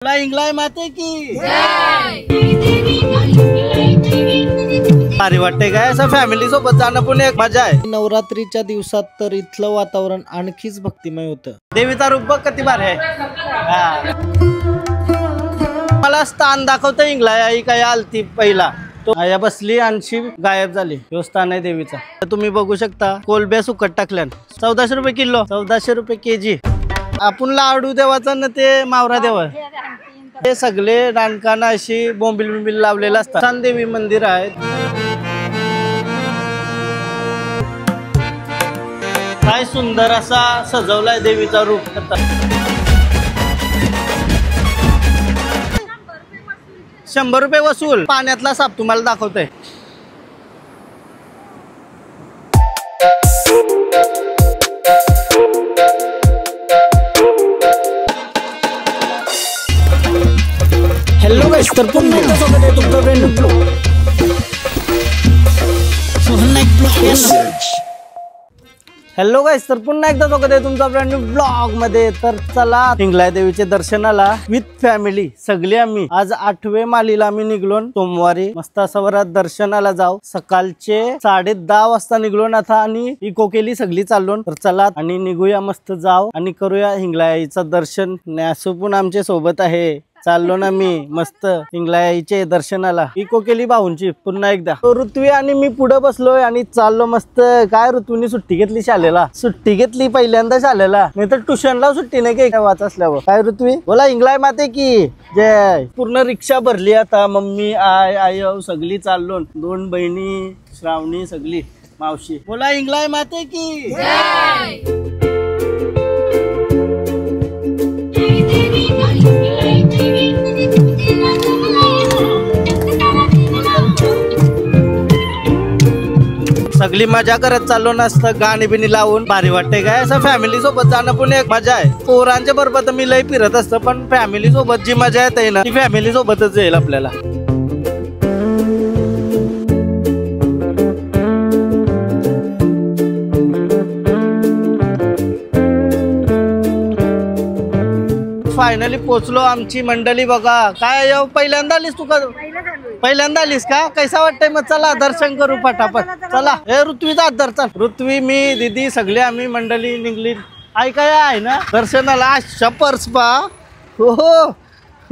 इंगलाय माते की भारी वाटते काय असं फॅमिली सोबत जाणं पण एक मजा आहे। नवरात्रीच्या दिवसात तर इथलं वातावरण आणखीच भक्तिमय होतं। देवीचा रूप बघ किती भारी आहे। मला स्थान दाखवतं इंगलाय आई काय आलती पहिला तो आया बसली आणि गायब झाली। हे स्थान आहे देवीचा। तुम्ही बघू शकता कोलब्या सुकट टाकल्यान 1400 रुपये किलो 1400 रुपये केजी। आपण लाडू देवाचा ना ते मावरा देवा हे सगळे रानकाना अशी बोंबिल बिंबिल लावलेलं असतात। चांदेवी मंदिर आहे। काय सुंदर असा सजवलाय देवीचा रूप। 100 रुपये वसूल। पाण्यातला साप तुम्हाला दाखवतोय। हेलो गाइस, तर पुन्हा एकदा स्वागत आहे तुमचं ब्रँड न्यू ब्लॉग सोहना एक ब्लॉग। हेलो गाइस, तर पुन्हा एकदा स्वागत आहे तुमचं ब्रँड न्यू ब्लॉग मध्ये। तर चला इंगलाय देवीचे दर्शनाला विथ फॅमिली सगळे आम्ही आज 8वे मालीला आम्ही निघलो। सोमवारी मस्त सवरात दर्शनाला जाऊ। सकाळचे 10:30 वाजता निघलो आता आणि इको केली सगळी चाललो। तर चला आणि निघूया मस्त जाऊ आणि करूया इंगलाईचं दर्शन। न्यासू पण आमच्या सोबत आहे। चाललो ना मी मस्त इंगलाईचे दर्शनाला। इको केली भाऊंची पुन्हा एकदा। ऋत्वी आणि मी पुढे बसलोय आणि चाललो मस्त। काय ऋतूनी सुट्टी घेतली शाळेला, सुट्टी घेतली पहिल्यांदा शाळेला, नाही तर ट्युशनला सुट्टी नाही काय वाच असल्यावर। काय ऋत्वी बोला इंगलाय माते की जय। पूर्ण रिक्षा भरली आता। मम्मी आई सगळी चाललो। 2 बहिणी श्रावणी सगळी मावशी। बोला इंगलाय माते की जय। सगळी मजा करत चाललो नसतं। गाणी बिनी लावून भारी वाटते काय असं फॅमिली सोबत जाणं पण एक मजा आहे। पोरांच्या बरोबर तर मी लय फिरत असतं पण फॅमिली सोबत जी मजा येते ना ती फॅमिली सोबतच येईल आपल्याला। फायनली पोचलो। आमची मंडळी बघा काय पहिल्यांदा आलीस तू का? पहिल्यांदा आलीस का? कैसा वाटतंय? मग चला दर्शन करू पटापट। चला हे ऋत्वीचा दर चल। ऋत्वी मी दीदी सगळे आम्ही मंडळी निघली। आई काय आहे ना दर्शनाला पर्स पा हो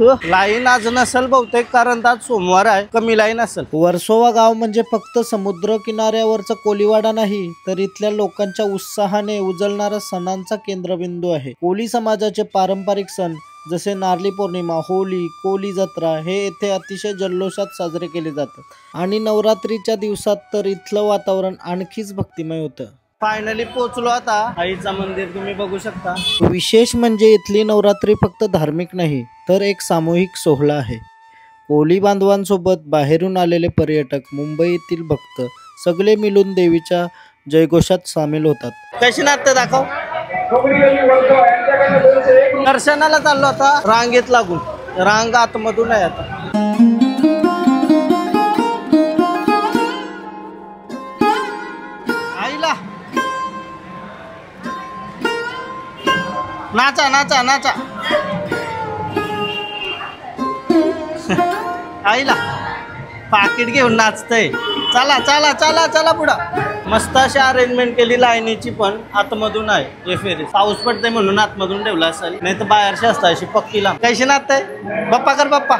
लाईन आज नसल बहुतेक कारण आज सोमवार आहे। कमी लाईन असेल। वर्सोवा गाव म्हणजे फक्त समुद्र किनाऱ्यावरचा कोलीवाडा नाही तर इथल्या लोकांच्या उत्साहाने उजळणारा सणांचा केंद्रबिंदू आहे। कोली समाजाचे पारंपरिक सण जसे नारळी पौर्णिमा, होळी, कोली जत्रा हे येथे अतिशय जल्लोषात साजरे केले जातात आणि नवरात्रीच्या दिवसात तर इथलं वातावरण आणखीच भक्तिमय होतं। फायनली पोहोचलो आता आईचा मंदिर तुम्ही बघू शकता। विशेष म्हणजे इथली नवरात्री फक्त धार्मिक नाही तर एक सामूहिक सोहळा आहे। कोली बांधवांसोबत बाहेरून आलेले पर्यटक, मुंबईतील भक्त सगळे मिळून देवीच्या जयघोषात सामील होतात। कशी नाट्य दाखव। दर्शनाला चाललो आता रांगेत लागून। रांग आतमधून आहे आता। आईला नाचा नाचा नाचा आईला पाकिट घेऊन नाचतय। चला चला चला चला पुढं। मस्त अशी अरेंजमेंट केली लाईनीची पण आतमधून आहे। हे फेरी पाऊस पडते म्हणून आतमधून ठेवला असेल नाही तर बाहेरशी असता अशी पक्की लांब। कैशी नाचतंय बाप्पा कर बाप्पा।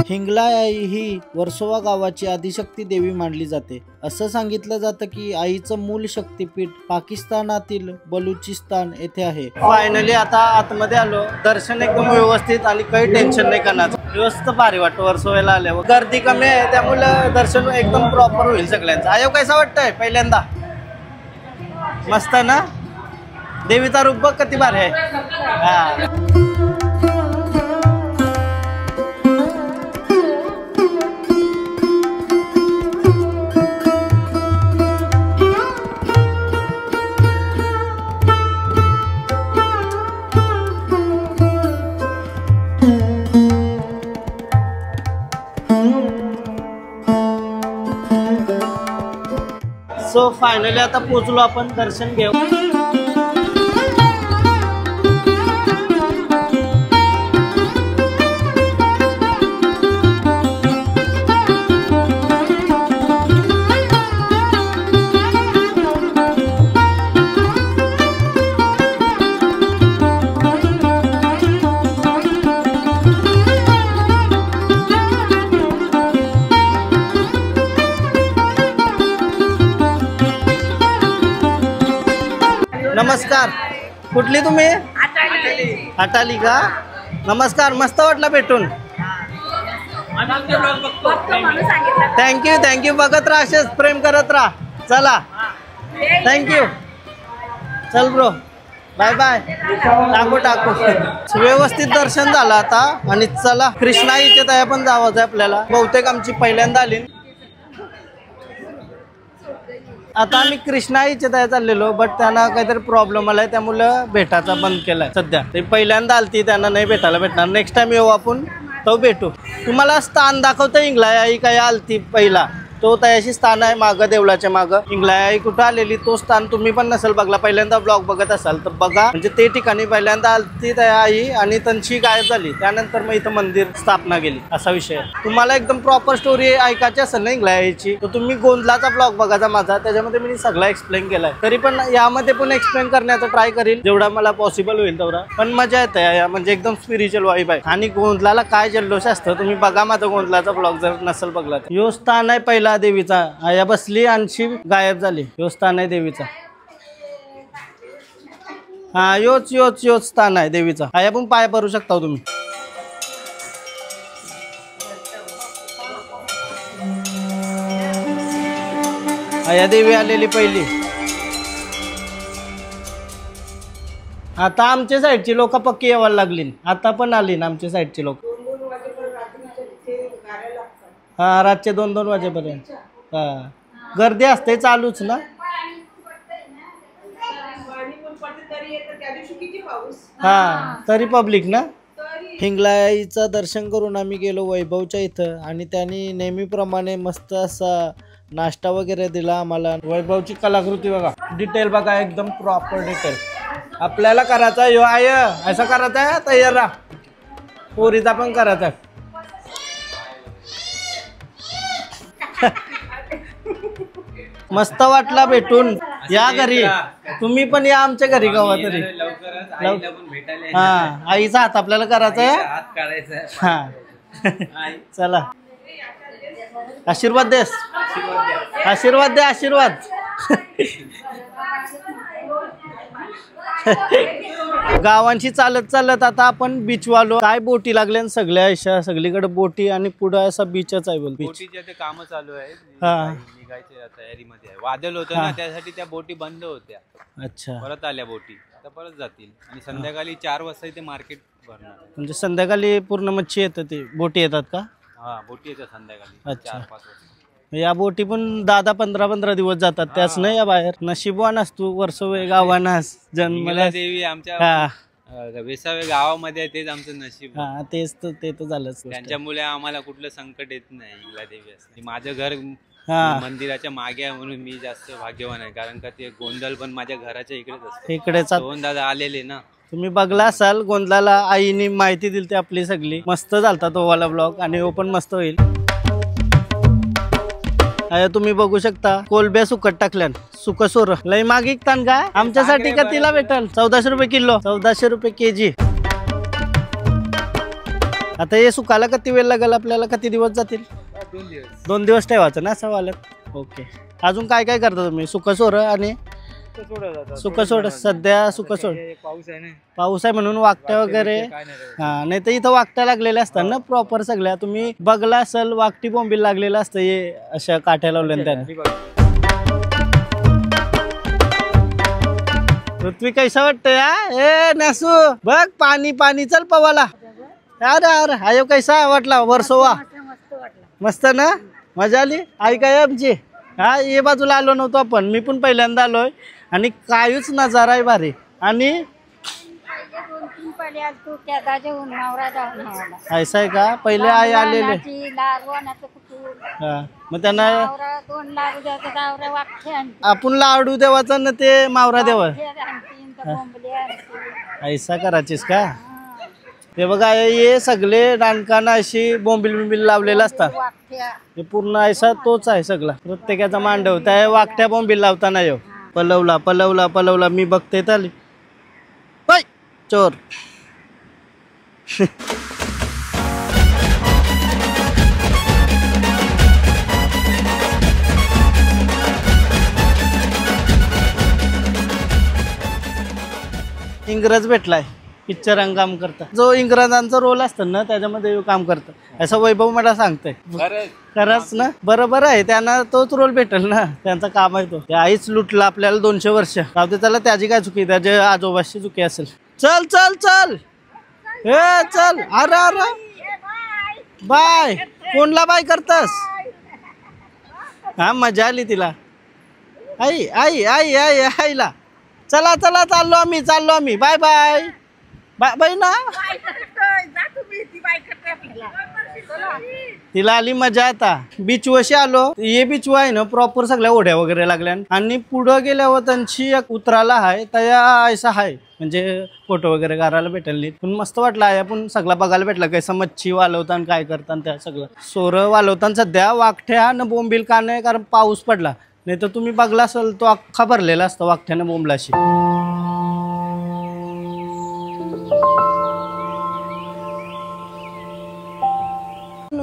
हिंगलाय आई ही वर्सोवा गावाची आदिशक्ती देवी मानली जाते। असं सांगितलं जातं की आईचं मूल शक्तीपीठ पाकिस्तानातील बलुचिस्तान येथे आहे। फायनली आता आतमध्ये आलो। दर्शन एकदम व्यवस्थित आणि काही टेन्शन नाही करणार। व्यवस्थित भारी वाटतं वर्सोव्याला आल्यावर। गर्दी कमी आहे त्यामुळे दर्शन एकदम प्रॉपर होईल सगळ्यांचं। आयो कैसा वाटतंय पहिल्यांदा? मस्त ना देवीचा रूप बघ किती भारी आहे। सो फायनली आता पोचलो आपण, दर्शन घेऊ. नमस्कार, कुठली तुम्ही? अटाली का? नमस्कार, मस्त वाटलं भेटून. Thank you thank you. बघत राहा, असेच प्रेम करत राहा. चला, थँक्यू. चल ब्रो, बाय बाय. टाकू व्यवस्थित दर्शन झालं आता. आणि चला, कृष्णा इथे तया पण जावंच आहे आपल्याला. बहुतेक आमची पहिल्यांदा आली. आता आम्ही कृष्णाईच्या त्या चाललेलो, बट त्यांना काहीतरी प्रॉब्लेम आलाय, त्यामुळे भेटायचा बंद केलाय सध्या. ते पहिल्यांदा आलती, त्यांना नाही भेटायला भेटणार. नेक्स्ट टाइम येऊ आपण, तो भेटू. तुम्हाला स्थान दाखवतं इंगलाई आई काय आलती पहिला, तो तयाशी स्थान आहे मागं, देवळाच्या मागं. इंगलाई आई कुठं आलेली, तो स्थान तुम्ही पण नसेल बघला, पहिल्यांदा ब्लॉग बघत असाल तर बघा. म्हणजे ते ठिकाणी पहिल्यांदा आलती तया आई आणि त्यांची गायब झाली. त्यानंतर मग इथं मंदिर स्थापना केली, असा विषय. तुम्हाला एकदम प्रॉपर स्टोरी ऐकायची असेल ना इंगलाई आईची, तर तुम्ही गोंधलाचा ब्लॉग बघायचा माझा, त्याच्यामध्ये मी सगळा एक्सप्लेन केलाय. तरी पण यामध्ये पण एक्सप्लेन करण्याचा ट्राय करील जेवढा मला पॉसिबल होईल तेवढा. पण मजा येते या, म्हणजे एकदम स्पिरिच्युअल वाईब आहे. आणि गोंधलाला काय जल्लोष असतं तुम्ही बघा माझा गोंधलाचा ब्लॉग जर नसेल बघला. यो स्थान आहे पहिला देवीचा. आया बसली आणि गायब झाली. यो स्थान आहे देवीचा. हा, योच योच योच स्थान आहे देवीचा. आया पण पाय पडू शकता तुम्ही. आया देवी आलेली पहिली. आता आमच्या साईडची लोक पक्की यायला लागली. आता पण आली ना आमच्या साईडची लोक. हा, रातचे 2-2 वाजेपर्यंत. हा, गर्दी असते चालूच ना. हा, तरी पब्लिक ना. हिंगलाईचं दर्शन करून आम्ही गेलो वैभवच्या इथं, आणि त्यांनी नेहमीप्रमाणे मस्त असा नाश्ता वगैरे दिला आम्हाला. वैभवची कलाकृती बघा, डिटेल बघा, एकदम प्रॉपर डिटेल. आपल्याला करायचा यो आय असं करायचं आहे, तयार राहा. पोरीचा पण करायचा. मस्त वाटला भेटून. या घरी, तुम्ही पण या आमच्या घरी गावा तरी. हा, आईचा हात आपल्याला करायचा आहे. हा, चला, आशीर्वाद देस. आशीर्वाद दे, आशीर्वाद. गावांशी चालत चालत आता आपण बीच वालो. काय बोटी लागल्या सगळ्या अशा, सगळीकडे बोटी आणि पुढे असा बीचच आहे. बोल, बोटीचे ते काम चालू आहे. हा, निघायच्या तयारीमध्ये आहे. वादळ होतं ना, त्यासाठी त्या बोटी बंद होत्या. अच्छा, परत आल्या बोटी, आता परत जातील. आणि संध्याकाळी 4 वाजता इथे मार्केट भरणार. म्हणजे संध्याकाळी पूर्ण मच्छी येतात, ते बोटी येतात का? हा, बोटी येतात संध्याकाळी. अच्छा. 4-5 वाजता. या बोटी पण 10-15 दिवस जातात. त्याच नाही या बाहेर. नशिबवान असतो, वर्ष गावानास जन्मला देवी आमच्या वेसावे गावामध्ये, तेच आमचं नशीब. हा, तेच तर, ते तर झालंच. त्यांच्यामुळे आम्हाला कुठलं संकट येत नाही. इंगला देवी असते. माझं घर मंदिराच्या मागे आहे म्हणून मी जास्त भाग्यवान आहे. कारण का ते गोंधळ पण माझ्या घराच्या इकडेच असते. इकडेच दादा आलेले ना, तुम्ही बघला असाल गोंधळाला. आईने माहिती दिली ती आपली सगळी. मस्त झालता तो वाला ब्लॉग, आणि तो पण मस्त होईल. तुम्ही बघू शकता कोलब्या सुकट टाकल्यान. सुकसोर लय मागिकतान का? आमच्यासाठी का तिला भेटल 1400 रुपये किलो, 1400 रुपये केजी. आता हे सुकायला किती वेळ लागेल आपल्याला, किती दिवस जातील? 2 दिवस ठेवायचं ना असं वालत. ओके. अजून काय काय करता तुम्ही? सुकसोर आणि सुकसोड. सध्या सुकसोड पाऊस आहे म्हणून वाकट्या वगैरे. हा, नाही तर इथं वाकट्या लागलेल्या असतात ना प्रॉपर सगळ्या. तुम्ही बघला असेल वाकटी बोंबील लागलेलं असतं हे अशा काठ्या लावल्या त्याने. पृथ्वी कैसा वाटतंय? ए नसू बघ, पाणी पाणी, चल पवाला. अरे अरे आयो कैसा वाटला वर्सोवा? मस्त ना, मजा आली. आई काय आमची. हा, ये बाजूला आलो नव्हतो आपण, मी पण पहिल्यांदा आलोय. आणि काहीच नजारा आहे भारी. आणि ऐसा आहे का? पहिले आई आलेले हा, मग त्यांना आपण लाडू देवाचा ना ते मावरा देवा ऐसा करायचीस का? हे बघा हे सगळे डांकांना अशी बोंबिल बिंबिल लावलेला असतात. हे पूर्ण ऐसा तोच आहे सगळा प्रत्येकाचा मांडव त्या वाकट्या बोंबिल लावताना येऊ पलवला पलवला पलवला मी बघते चाली बाय चोर. इंग्रज भेटलाय पिक्चरां काम करता जो इंग्रजांचा रोल असतं ना त्याच्यामध्ये काम करतं असं वैभव मला सांगतंय. खरंच ना बरोबर आहे त्यांना तोच रोल भेटेल ना त्यांचं काम आहे तो. आईच लुटला आपल्याला 200 वर्ष राहते त्याला त्याची काय चुकी त्याच्या आजोबाशी चुकी असेल. चल चल चल हे चल अरे अरे बाय कोणला बाय करतस हा मजा आली तिला आई आई आई आई आईला चला चला चाललो आम्ही बाय बाय बाय ना. तिला आली मजा आता बीच वशी आलो. हे बीच आहे ना प्रॉपर सगळ्या ओढ्या वगैरे लागल्या आणि पुढं गेल्यावर त्यांची एक उतराला आहे त्या ऐसा आहे म्हणजे फोटो वगैरे करायला भेटेल पण मस्त वाटलं आहे. आपण सगळं बघायला भेटलं कसं मच्छी वालवताना काय करताना त्या सगळं सोरं वालवताना सध्या वाकठ्या न बोंबील का नाही कारण पाऊस पडला नाही तर तुम्ही बघला असेल तो अख्खा भरलेला असतो वाकठ्यानं बोंबलाशी.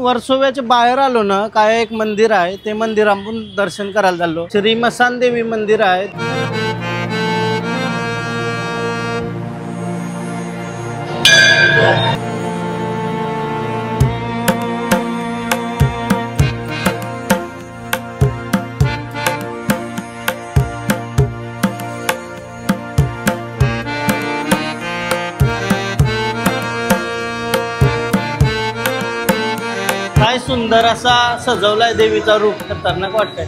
वर्सोव्याच्या बाहेर आलो ना काय एक मंदिर आहे ते मंदिर आपण दर्शन करायला चाललो. श्री मसान देवी मंदिर आहे. काय सुंदर असा सजवलाय देवीचा रूप खतरनाक वाटतंय.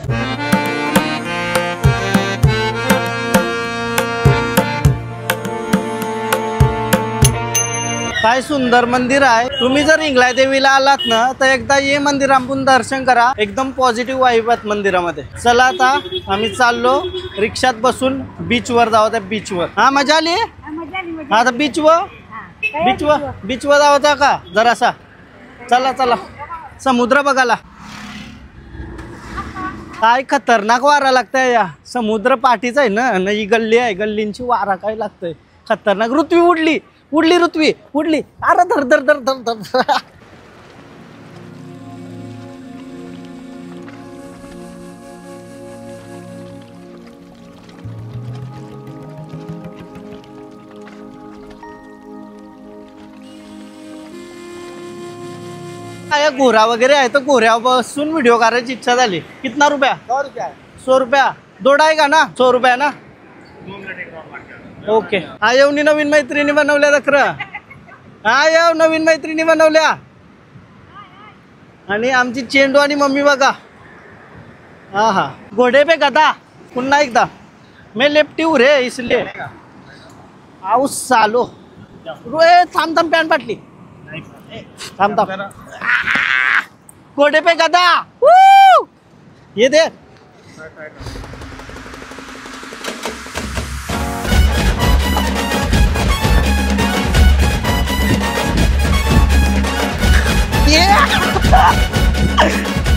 काय सुंदर मंदिर आहे. तुम्ही जर इंगलाय देवीला आलात ना तर एकदा हे मंदिर आपण दर्शन करा. एकदम पॉझिटिव्ह वाईब आहेत मंदिरामध्ये. चला आता आम्ही चाललो रिक्षात बसून बीच वर जाऊ. त्या बीच वर हा मजा आली आता बीच वर जावता का जरासा. चला चला समुद्र बघायला. काय खतरनाक वारा लागतंय या समुद्र पाठीच आहे ना ही गल्ली आहे गल्लींची वारा काय लागतंय खतरनाक. ऋत्वी उडली ऋत्वी उडली अरे धर धर धर धर धर. घोरा वगैरे आहे तर घोऱ्या बसून व्हिडिओ करायची इच्छा झाली. कितना रुपया 100 रुपया दोडा आहे का ना 100 रुपया ना. ओके आयवनी नवीन मैत्रिणी बनवल्या दखर आयव नवीन मैत्रिणी बनवल्या आणि आमची चेंडू आणि मम्मी बघा. हा हा घोडे पे गदा पुन्हा एकदा मैं लेफ्टी हूँ रे इसलिए आऊस चालो. थांब थांब पॅन पाटली थांब थांब घोडे पे गदा ये दे.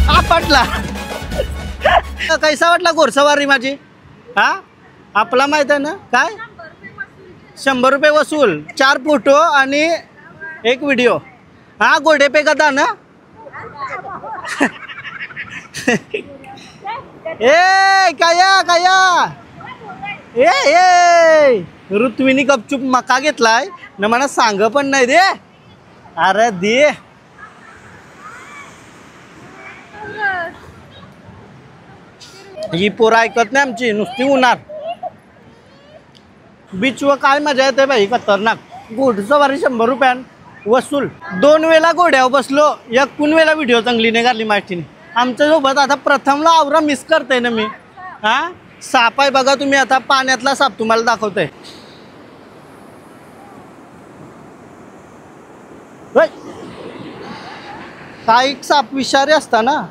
आपटला कैसा वाटला घोडसवारी माझी हा आपला माहित आहे ना काय 100 रुपये वसूल 4 फोटो आणि 1 व्हिडिओ. हा घोडे पे गदा ना. ए काया काया ए ऋत्वीनी गपचूप मका घेतलाय ना मला सांग पण नाही दे. अरे दे ही पोरं ऐकत नाही आमची नुसती उन्हात. बीचवर काय मजा येते बाई खतरनाक. घोडसवारी 100 रुपयान वसूल. 2 वेळा घोड्यावर बसलो 1 वेळा व्हिडिओ चांगली नाही काढली माहितीने. आमच्या सोबत आता प्रथमला आवरा मिस करते ना मी. हा साप आहे बघा तुम्ही आता पाण्यातला साप तुम्हाला दाखवतोय. काही साप विषारी असता ना.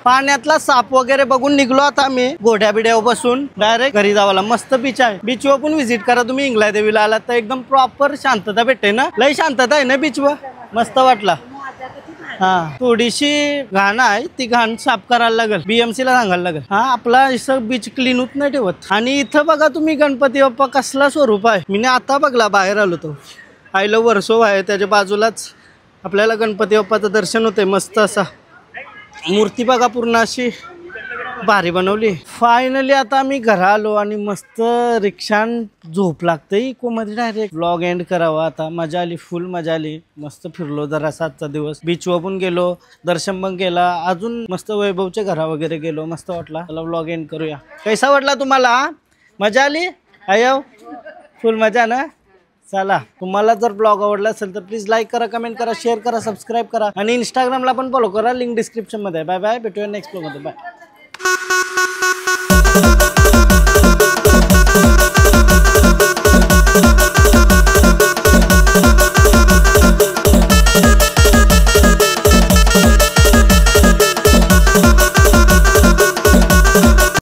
पाण्यातला साप वगैरे बघून निघलो आता आम्ही गोड्या बिड्यावर बसून डायरेक्ट घरी जावाला. मस्त बीच आहे. बीचवर पण व्हिजिट करा तुम्ही. इंगला देवीला आला तर एकदम प्रॉपर शांतता भेटते ना. लय शांतता आहे ना बीचवर. मस्त वाटला. हा थोडीशी घाण आहे ती घाण साफ करायला लागेल. BMC ला सांगायला लागेल. हा आपला असं बीच क्लीन होत नाही ठेवत. आणि इथं बघा तुम्ही गणपती बाप्पा कसला स्वरूप आहे. मी आता बघला बाहेर आलो तो आयलो वर्सो आहे त्याच्या बाजूलाच आपल्याला गणपती बाप्पाचं दर्शन होते. मस्त असा मूर्ती बघा पूर्ण अशी भारी बनवली. फायनली आता आम्ही घरा आलो आणि मस्त रिक्षान झोप लागते इको मध्ये. डायरेक्ट व्लॉग एंड करावा आता. मजा आली फुल मजा आली. मस्त फिरलो जरा 7चा दिवस. बीचवर पण गेलो दर्शन पण केला. अजून मस्त वैभवच्या घरा वगैरे गेलो. मस्त वाटला. चला व्लॉग एंड करूया. कैसा वाटला तुम्हाला. मजा आली आयो फुल मजा ना. चला तुम्हाला जर ब्लॉग आवडला असेल तर प्लीज लाईक करा कमेंट करा शेअर करा सबस्क्राईब करा आणि इंस्टाग्रामला पण फॉलो करा. लिंक डिस्क्रिप्शन मध्ये. बाय बाय भेटूया नेक्स्ट ब्लॉग मध्ये. बाय.